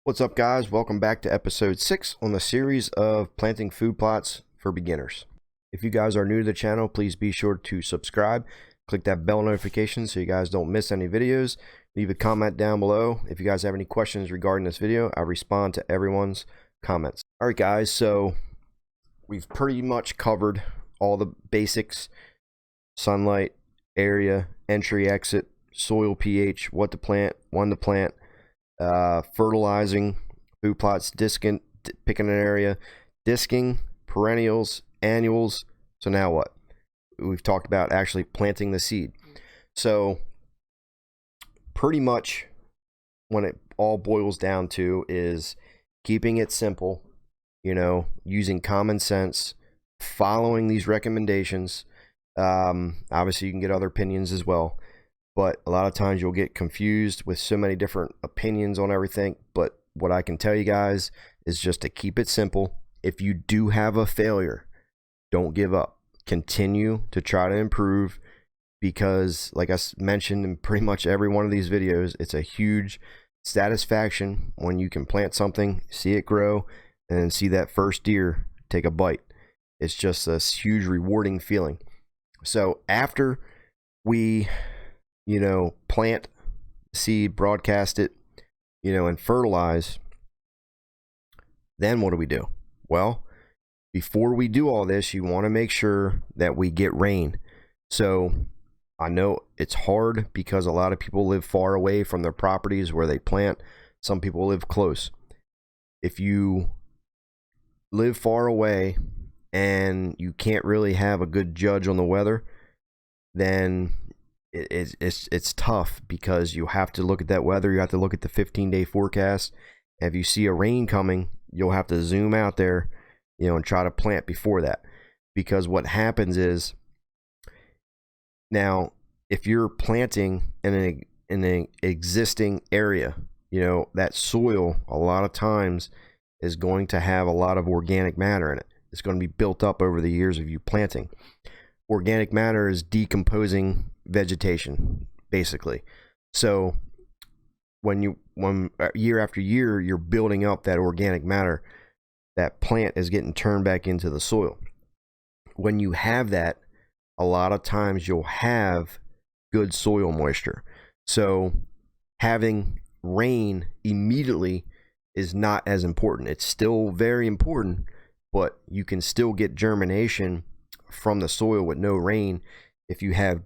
What's up, guys? Welcome back to episode 6 on the series of planting food plots for beginners. If you guys are new to the channel, please be sure to subscribe. Click that bell notification so you guys don't miss any videos. Leave a comment down below. If you guys have any questions regarding this video, I respond to everyone's comments. Alright guys, so we've pretty much covered all the basics: sunlight, area, entry, exit, soil pH, what to plant, when to plant, fertilizing, food plots, disking, picking an area, disking, perennials, annuals. So now what? We've talked about actually planting the seed. So pretty much when it all boils down to is keeping it simple, using common sense, following these recommendations. Obviously you can get other opinions as well, but a lot of times you'll get confused with so many different opinions on everything. But what I can tell you guys is just to keep it simple. If you do have a failure, don't give up. Continue to try to improve, because like I mentioned in pretty much every one of these videos, it's a huge satisfaction when you can plant something, see it grow, and then see that first deer take a bite. It's just a huge rewarding feeling. So after we plant seed, broadcast it, and fertilize, then what do? Well, before we do all this, you want to make sure that we get rain. So I know it's hard because a lot of people live far away from their properties where they plant. Some people live close. If you live far away and you can't really have a good judge on the weather, then it's tough, because you have to look at that weather. You have to look at the 15-day forecast. If you see a rain coming, you'll have to zoom out there, and try to plant before that. Because what happens is, now if you're planting in an existing area, that soil a lot of times is going to have a lot of organic matter in it. It's going to be built up over the years of you planting. Organic matter is decomposing vegetation, basically. So when year after year you're building up that organic matter, that plant is getting turned back into the soil. When you have that, a lot of times you'll have good soil moisture. So having rain immediately is not as important. It's still very important, but you can still get germination from the soil with no rain if you have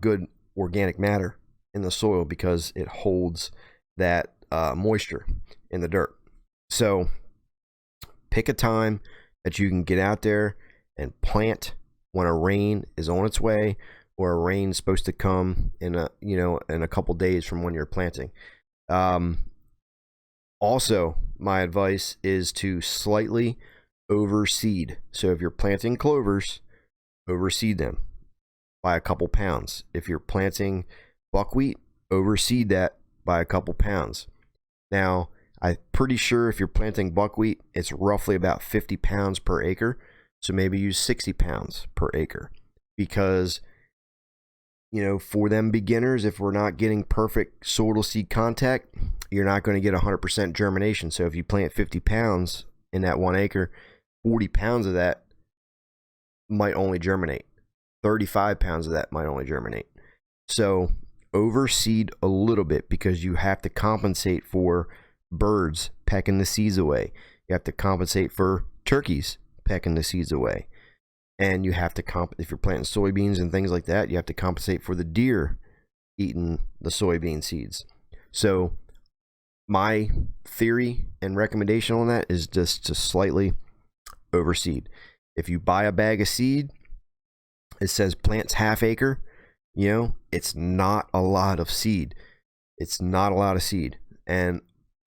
good organic matter in the soil, because it holds that moisture in the dirt. So pick a time that you can get out there and plant when a rain is on its way, or a rain's supposed to come in a couple days from when you're planting. Also, my advice is to slightly overseed. So if you're planting clovers, overseed them by a couple pounds. If you're planting buckwheat, overseed that by a couple pounds. Now, I'm pretty sure if you're planting buckwheat, it's roughly about 50 pounds per acre. So maybe use 60 pounds per acre, because for them beginners, if we're not getting perfect soil to seed contact, you're not going to get 100% germination. So if you plant 50 pounds in that 1 acre, 40 pounds of that might only germinate. 35 pounds of that might only germinate. So overseed a little bit, because you have to compensate for birds pecking the seeds away. You have to compensate for turkeys pecking the seeds away. And you have to if you're planting soybeans and things like that, you have to compensate for the deer eating the soybean seeds. So my theory and recommendation on that is just to slightly overseed. If you buy a bag of seed, it says plants half acre, it's not a lot of seed. It's not a lot of seed, and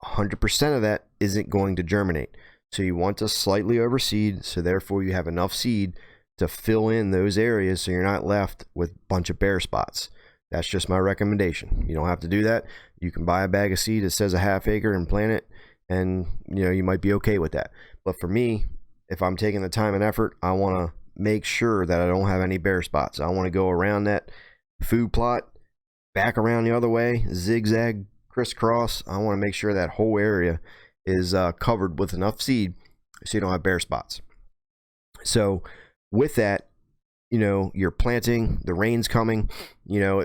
100% of that isn't going to germinate. So you want to slightly overseed, so therefore you have enough seed to fill in those areas, so you're not left with a bunch of bare spots. That's just my recommendation. You don't have to do that. You can buy a bag of seed that says a half acre and plant it, and you might be okay with that. But for me, if I'm taking the time and effort, I want to make sure that I don't have any bare spots. I want to go around that food plot, back around the other way, zigzag crisscross. I want to make sure that whole area is covered with enough seed so you don't have bare spots. So with that, you know, you're planting, the rain's coming, you know,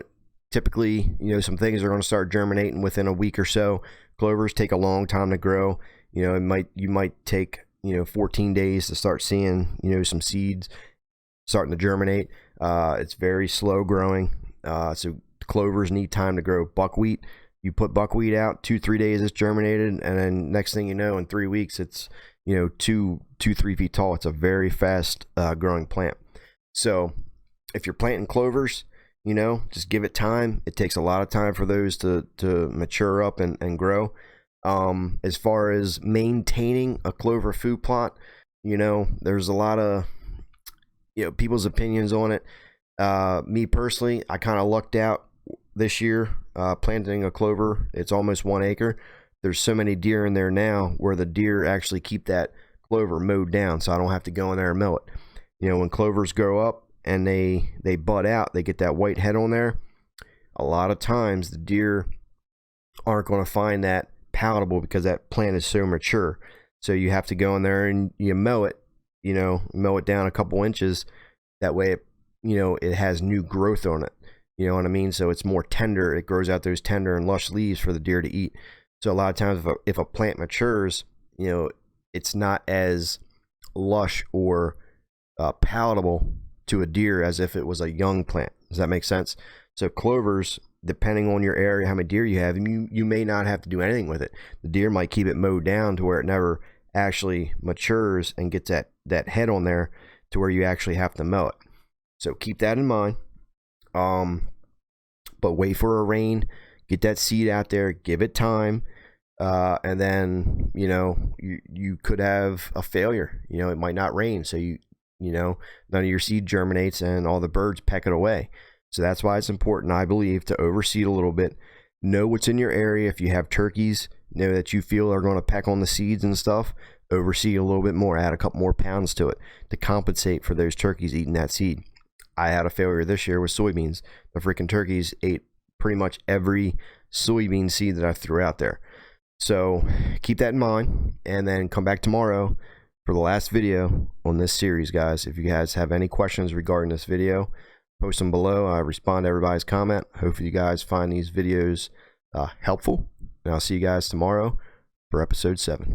typically, you know, some things are going to start germinating within a week or so. Clovers take a long time to grow. You know, you might take, you know, 14 days to start seeing, you know, some seeds starting to germinate. It's very slow growing. So clovers need time to grow. Buckwheat, you put buckwheat out, 2-3 days it's germinated, and then next thing you know, in 3 weeks it's, you know, 2-3 feet tall. It's a very fast growing plant. So if you're planting clovers, you know, just give it time. It takes a lot of time for those to mature up and grow. As far as maintaining a clover food plot, you know, there's a lot of, you know, people's opinions on it. Me personally, I kind of lucked out this year planting a clover. It's almost 1 acre. There's so many deer in there now where the deer actually keep that clover mowed down, so I don't have to go in there and mow it. You know, when clovers grow up and they bud out, they get that white head on there. A lot of times the deer aren't going to find that palatable because that plant is so mature. So you have to go in there and you mow it, you know, mow it down a couple inches. That way, you know, it has new growth on it. You know what I mean? So it's more tender. It grows out those tender and lush leaves for the deer to eat. So a lot of times if a plant matures, you know, it's not as lush or palatable to a deer as if it was a young plant. Does that make sense? So clovers, depending on your area, how many deer you have, you may not have to do anything with it. The deer might keep it mowed down to where it never actually matures and gets that head on there to where you actually have to mow it. So keep that in mind. But wait for a rain, get that seed out there, give it time, and then, you know, you could have a failure. You know, it might not rain, so you know, none of your seed germinates and all the birds peck it away. So that's why it's important, I believe, to overseed a little bit. Know what's in your area. If you have turkeys, know that you feel are going to peck on the seeds and stuff, overseed a little bit more, add a couple more pounds to it to compensate for those turkeys eating that seed. I had a failure this year with soybeans. The freaking turkeys ate pretty much every soybean seed that I threw out there. So keep that in mind, and then come back tomorrow for the last video on this series, guys. If you guys have any questions regarding this video, post them below. I respond to everybody's comment. Hopefully you guys find these videos helpful, and I'll see you guys tomorrow for episode 7.